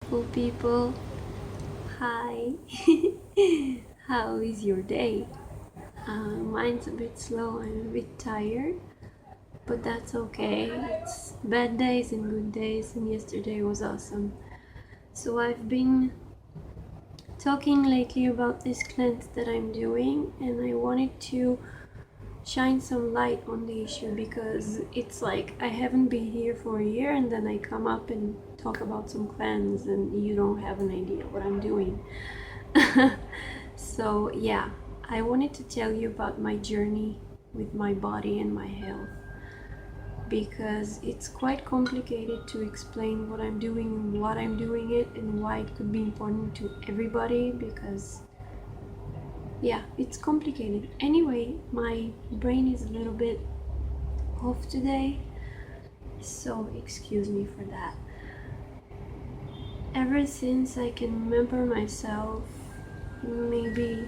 beautiful people. Hi. How is your day? Mine's a bit slow. I'm a bit tired, but that's okay. It's bad days and good days, and yesterday was awesome. So I've been talking lately about this cleanse that I'm doing, and I wanted to shine some light on the issue because it's like I haven't been here for a year, and then I come up and talk about some cleanse and you don't have an idea what I'm doing. So yeah, I wanted to tell you about my journey with my body and my health, because it's quite complicated to explain what I'm doing and what I'm doing it and why it could be important to everybody, because yeah, it's complicated. Anyway, my brain is a little bit off today, so excuse me for that. Ever since I can remember myself, maybe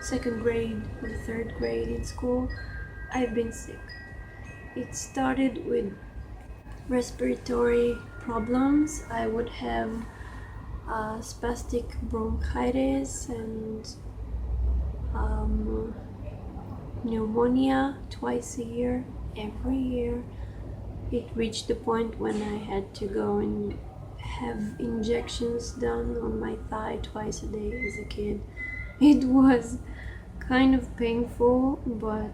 second grade or third grade in school, I've been sick. It started with respiratory problems. I would have spastic bronchitis and pneumonia twice a year, every year. It reached the point when I had to go and have injections done on my thigh twice a day as a kid. It was kind of painful, but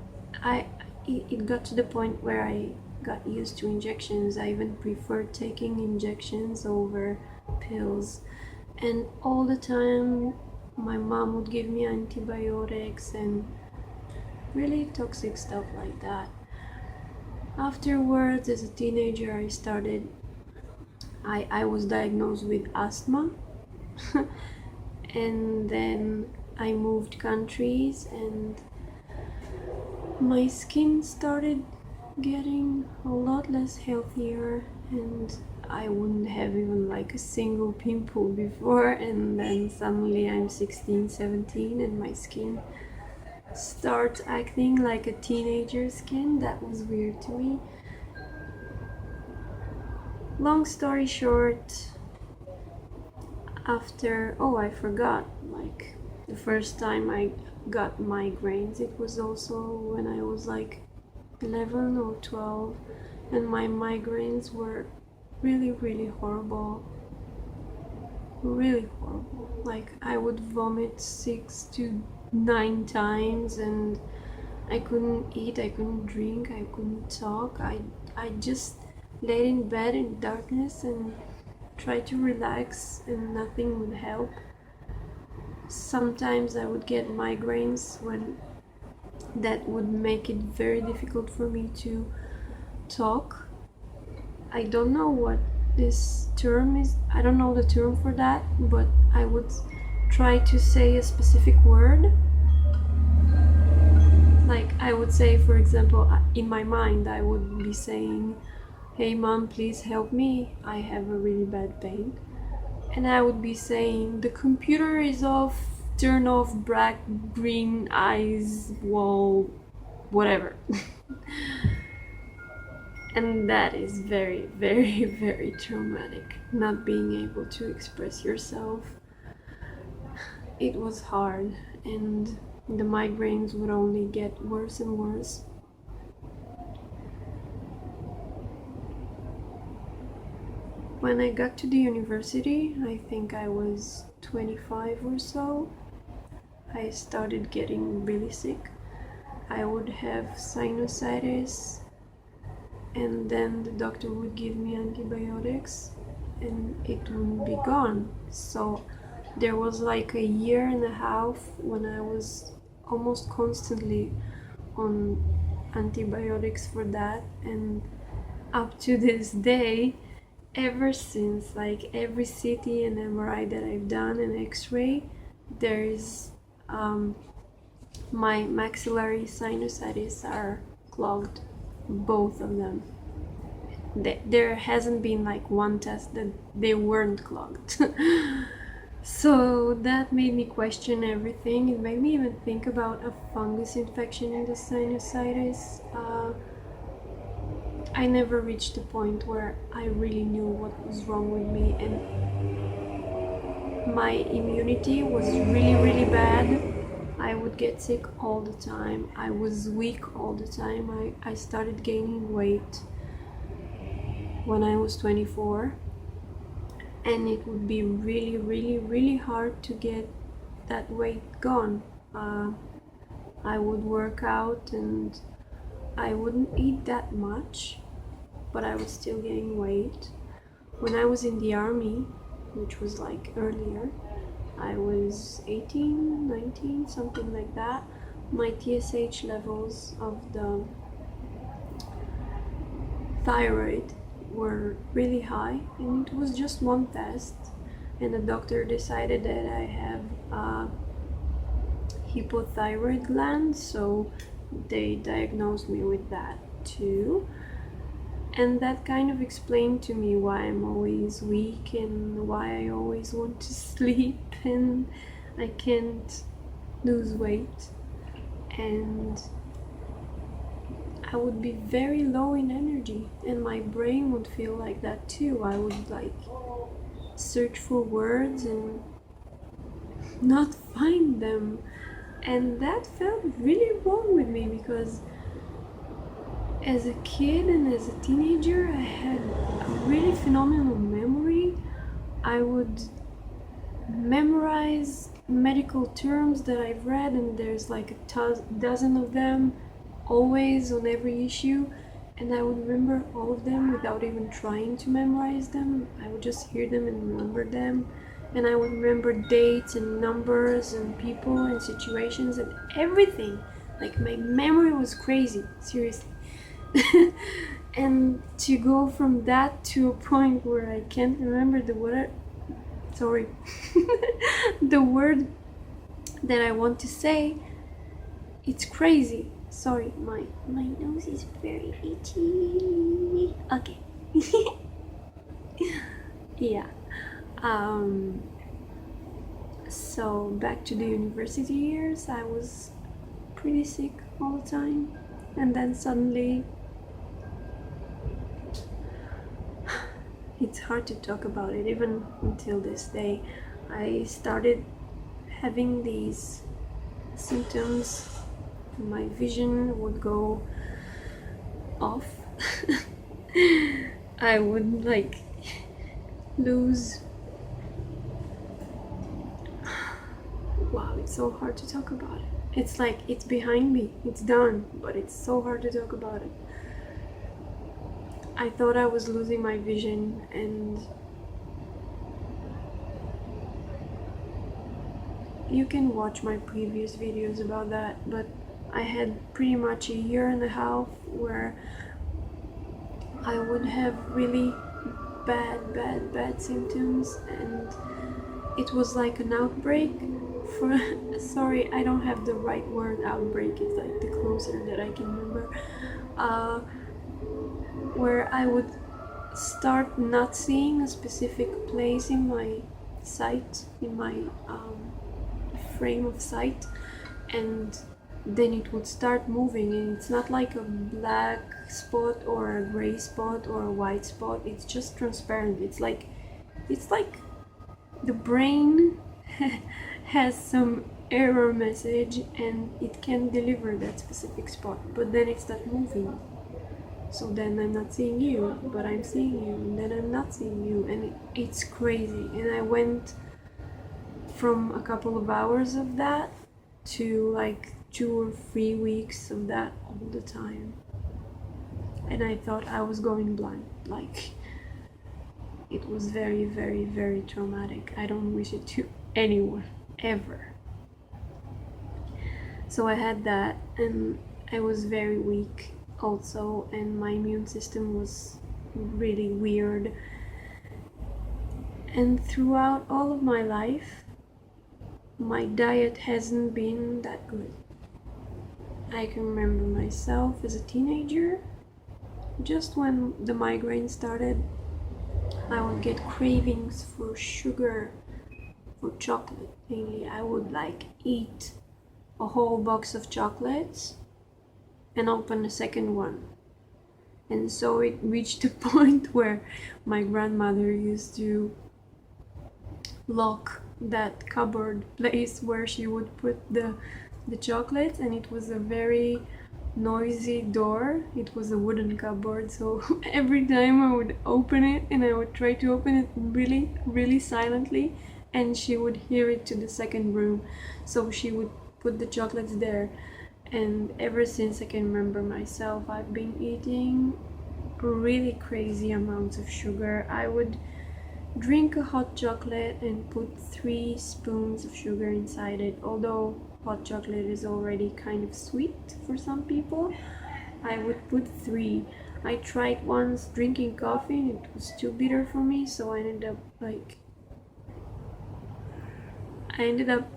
it got to the point where I got used to injections. I even preferred taking injections over pills, and all the time my mom would give me antibiotics and really toxic stuff like that. Afterwards, as a teenager, I was diagnosed with asthma. And then I moved countries and my skin started getting a lot less healthier, and I wouldn't have even like a single pimple before, and then suddenly I'm 16, 17 and my skin starts acting like a teenager skin. That was weird to me. Long story short, I forgot, like the first time I got migraines, it was also when I was like 11 or 12, and my migraines were really horrible. Really horrible. Like I would vomit 6 to 9 times, and I couldn't eat, I couldn't drink, I couldn't talk. I just laid in bed in darkness and tried to relax, and nothing would help. Sometimes I would get migraines when that would make it very difficult for me to talk. I don't know what this term is. I don't know the term for that, but I would try to say a specific word. Like I would say, for example, in my mind I would be saying, "Hey mom, please help me, I have a really bad pain." And I would be saying, "The computer is off, turn off black, green, eyes, wall, whatever." And that is very traumatic, not being able to express yourself. It was hard, and the migraines would only get worse and worse. When I got to the university, I think I was 25 or so, I started getting really sick. I would have sinusitis, and then the doctor would give me antibiotics and it wouldn't be gone. So there was like a year and a half when I was almost constantly on antibiotics for that, and up to this day, ever since, like every CT and MRI that I've done and X-ray, there is my maxillary sinusitis are clogged, both of them. There hasn't been like one test that they weren't clogged. So that made me question everything. It made me even think about a fungus infection in the sinusitis. I never reached the point where I really knew what was wrong with me, and my immunity was really bad. I would get sick all the time. I was weak all the time. I started gaining weight when I was 24, and it would be really hard to get that weight gone. I would work out and I wouldn't eat that much, but I was still gaining weight. When I was in the army, which was like earlier, I was 18, 19, something like that. My TSH levels of the thyroid were really high, and it was just one test, and the doctor decided that I have a hypothyroid gland, so they diagnosed me with that too. And that kind of explained to me why I'm always weak and why I always want to sleep and I can't lose weight. And I would be very low in energy, and my brain would feel like that too. I would like search for words and not find them. And that felt really wrong with me, because as a kid and as a teenager, I had a really phenomenal memory. I would memorize medical terms that I've read, and there's like a dozen of them, always on every issue, and I would remember all of them without even trying to memorize them. I would just hear them and remember them, and I would remember dates and numbers and people and situations and everything. Like, my memory was crazy, seriously. And to go from that to a point where I can't remember the word, the word that I want to say, it's crazy. Sorry, my nose is very itchy. Okay. Yeah. So back to the university years, I was pretty sick all the time, and then suddenly it's hard to talk about it even until this day. I started having these symptoms. My vision would go off. I would like lose. Wow, it's so hard to talk about it. It's like it's behind me, it's done, but it's so hard to talk about it. I thought I was losing my vision, and you can watch my previous videos about that, but I had pretty much a year and a half where I would have really bad symptoms, and it was like an outbreak for sorry, I don't have the right word. Outbreak is like the closer that I can remember, where I would start not seeing a specific place in my sight, in my frame of sight, and then it would start moving, and it's not like a black spot or a gray spot or a white spot, it's just transparent. It's like the brain has some error message and it can deliver that specific spot, but then it starts moving. So then I'm not seeing you, but I'm seeing you, and then I'm not seeing you, and it's crazy. And I went from a couple of hours of that to like 2 or 3 weeks of that all the time. And I thought I was going blind. Like, it was very traumatic. I don't wish it to anyone, ever. So I had that, and I was very weak also, and my immune system was really weird. And throughout all of my life, my diet hasn't been that good. I can remember myself as a teenager, just when the migraine started, I would get cravings for sugar, for chocolate mainly. I would like eat a whole box of chocolates and open a second one. And so it reached a point where my grandmother used to lock that cupboard place where she would put the chocolates, and it was a very noisy door. It was a wooden cupboard, so every time I would open it, and I would try to open it really, really silently, and she would hear it to the second room, so she would put the chocolates there. And ever since I can remember myself, I've been eating really crazy amounts of sugar. I would drink a hot chocolate and put 3 spoons of sugar inside it. Although hot chocolate is already kind of sweet for some people, I would put 3. I tried once drinking coffee and it was too bitter for me, so I ended up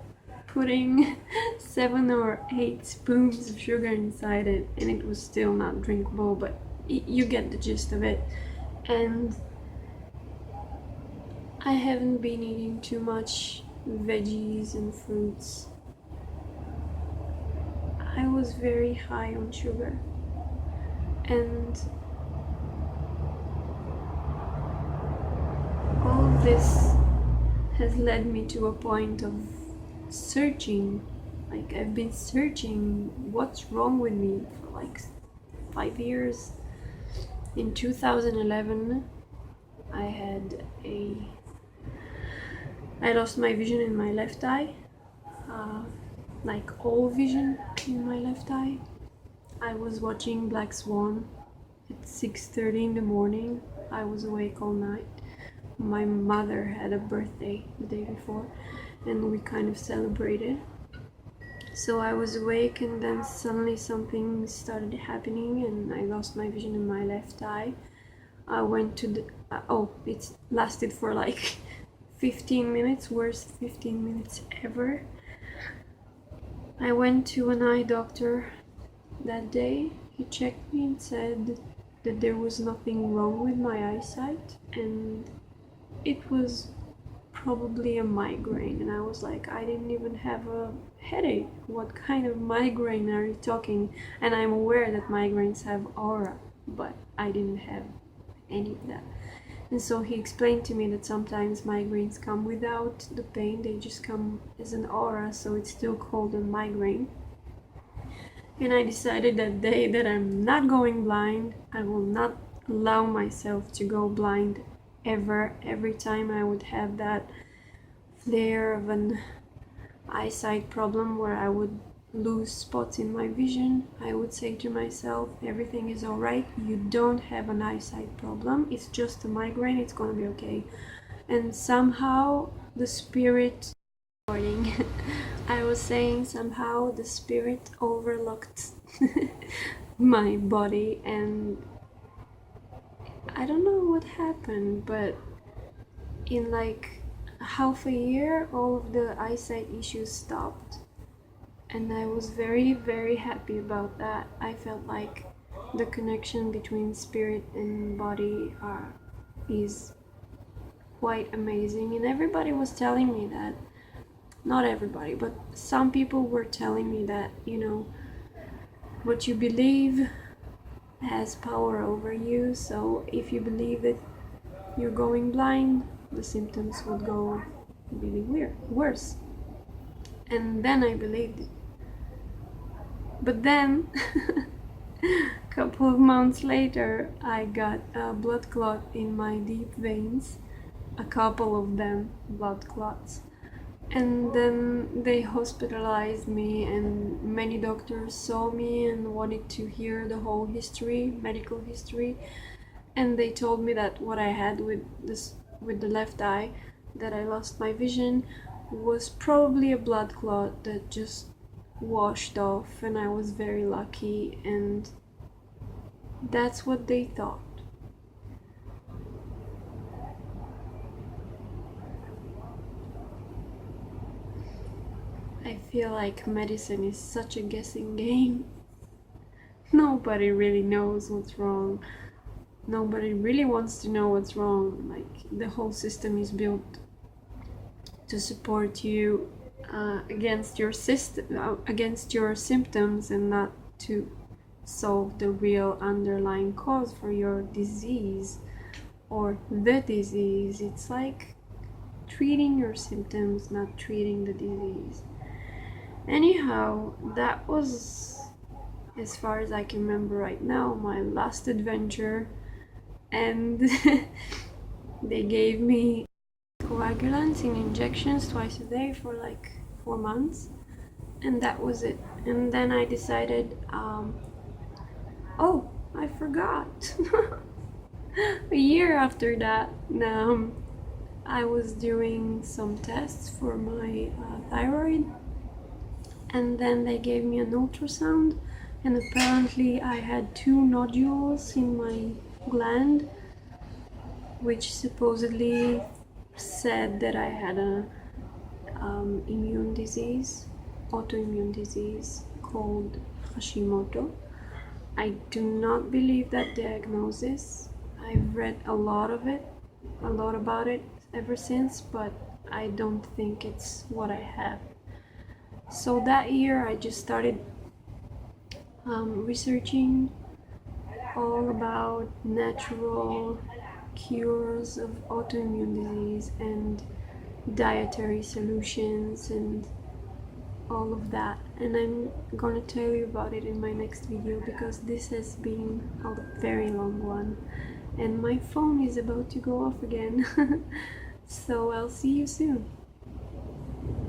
putting 7 or 8 spoons of sugar inside it, and it was still not drinkable, but you get the gist of it. And I haven't been eating too much veggies and fruits. I was very high on sugar, and all of this has led me to a point of searching. Like, I've been searching what's wrong with me for like 5 years. In 2011, I lost my vision in my left eye, like all vision in my left eye. I was watching Black Swan at 6:30 in the morning. I was awake all night. My mother had a birthday the day before, and we kind of celebrated. So I was awake, and then suddenly something started happening and I lost my vision in my left eye. I went to the it lasted for like 15 minutes, worst 15 minutes ever. I went to an eye doctor that day. He checked me and said that there was nothing wrong with my eyesight, and it was probably a migraine. And I was like, I didn't even have a headache. What kind of migraine are you talking? And I'm aware that migraines have aura, but I didn't have any of that. And so he explained to me that sometimes migraines come without the pain, they just come as an aura, so it's still called a migraine. And I decided that day that I'm not going blind. I will not allow myself to go blind ever. Every time I would have that flare of an eyesight problem where I would lose spots in my vision, I would say to myself, everything is alright, you don't have an eyesight problem, it's just a migraine, it's gonna be okay. And somehow the spirit I was saying somehow the spirit overlooked my body, and I don't know what happened, but in like half a year all of the eyesight issues stopped. And I was very, very happy about that. I felt like the connection between spirit and body is quite amazing. And everybody was telling me that, not everybody, but some people were telling me that, you know, what you believe has power over you. So if you believe that you're going blind, the symptoms would go really worse. And then I believed it. But then, a couple of months later, I got a blood clot in my deep veins, a couple of them, blood clots. And then they hospitalized me, and many doctors saw me and wanted to hear the whole history, medical history. And they told me that what I had with the left eye, that I lost my vision, was probably a blood clot that just washed off, and I was very lucky, and that's what they thought. I feel like medicine is such a guessing game. Nobody really knows what's wrong. Nobody really wants to know what's wrong. Like, the whole system is built to support you against your symptoms, and not to solve the real underlying cause for your disease or the disease. It's like treating your symptoms, not treating the disease. Anyhow, that was, as far as I can remember right now, my last adventure. And they gave me coagulants in injections twice a day for like 4 months, and that was it. And then I decided, oh, I forgot. A year after that, I was doing some tests for my thyroid, and then they gave me an ultrasound, and apparently I had 2 nodules in my gland, which supposedly said that I had a immune disease, autoimmune disease called Hashimoto. I do not believe that diagnosis. I've read a lot about it ever since, but I don't think it's what I have. So that year I just started researching all about natural cures of autoimmune disease and dietary solutions and all of that, and I'm gonna tell you about it in my next video, because this has been a very long one and my phone is about to go off again. So I'll see you soon.